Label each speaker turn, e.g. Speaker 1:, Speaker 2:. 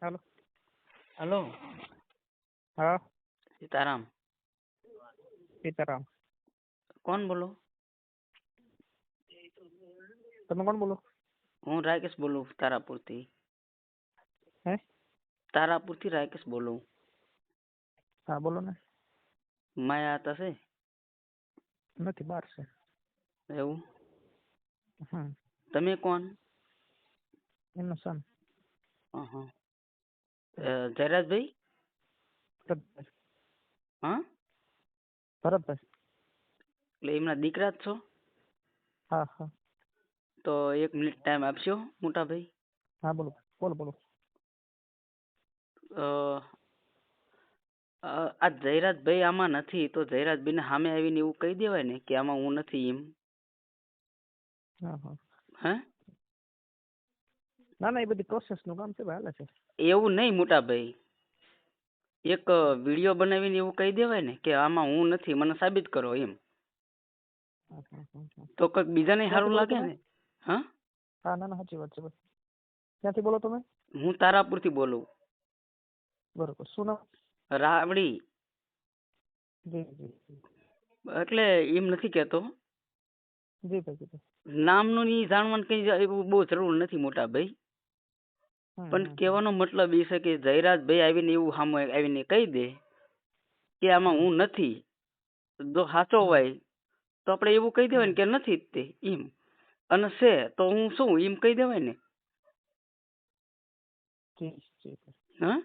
Speaker 1: હાલો.
Speaker 2: Hello.
Speaker 1: હા.
Speaker 2: સીતારામ.
Speaker 1: સીતારામ.
Speaker 2: કોણ બોલો?
Speaker 1: તમે કોણ બોલો?
Speaker 2: હું રાકેશ બોલું તારાપુરથી.
Speaker 1: હે?
Speaker 2: તારાપુરથી રાકેશ બોલું.
Speaker 1: હા બોલો ને.
Speaker 2: માયા હતા છે?
Speaker 1: નથી, બહાર છે.
Speaker 2: એવું?
Speaker 1: હમ.
Speaker 2: તમે કોણ?
Speaker 1: એમનો સન.
Speaker 2: જયરાજભાઈ?
Speaker 1: ભરતભાઈ.
Speaker 2: હા?
Speaker 1: ભરતભાઈ.
Speaker 2: એટલે એમના દીકરા જ છો?
Speaker 1: હા હા.
Speaker 2: તો 1 મિનિટ ટાઈમ આપશો મોટા ભાઈ?
Speaker 1: હા બોલો બોલો બોલો.
Speaker 2: આ જયરાજભાઈ આમાં નથી, તો જયરાજભાઈને સામે આવીને એવું કહી દેવાય ને કે આમાં હું નથી એમ.
Speaker 1: હા હા.
Speaker 2: હે?
Speaker 1: ના ના, એ બધી પ્રોસેસનું કામ છે, હાલે છે.
Speaker 2: એવું નહીં મોટા ભાઈ, એક વિડીયો બનાવીને એવું કહી દેવાય ને કે આમાં હું નથી, મને સાબિત કરો એમ.
Speaker 1: હા, હા, હા.
Speaker 2: તો કંઈક બીજાને
Speaker 1: ક્યાંથી
Speaker 2: સારું
Speaker 1: બોલો
Speaker 2: લાગે
Speaker 1: તમે?
Speaker 2: ને. હા?
Speaker 1: હા ના ના, સાચી વાત છે બસ. ક્યાંથી બોલો તમે?
Speaker 2: હું તારાપુરથી બોલું.
Speaker 1: બરોબર, શું નામ?
Speaker 2: રાવડી.
Speaker 1: જી જી જી.
Speaker 2: એટલે એમ નથી કહેતો.
Speaker 1: જી ભાઈ જી ભાઈ.
Speaker 2: નામનું ની જાણવાનું કઈ એવું બહુ જરૂર નથી મોટા ભાઈ. પણ કહેવાનો મતલબ એ છે કે જયરાજભાઈ આવીને એવું સામે આવીને કહી દે કે આમાં હું નથી, જો સાચો હોય તો આપણે એવું કહી દેવાય ને કે નથી જ તે એમ, અને છે તો હું શું એમ કહી દેવાય ને.
Speaker 1: જી જી.
Speaker 2: હા?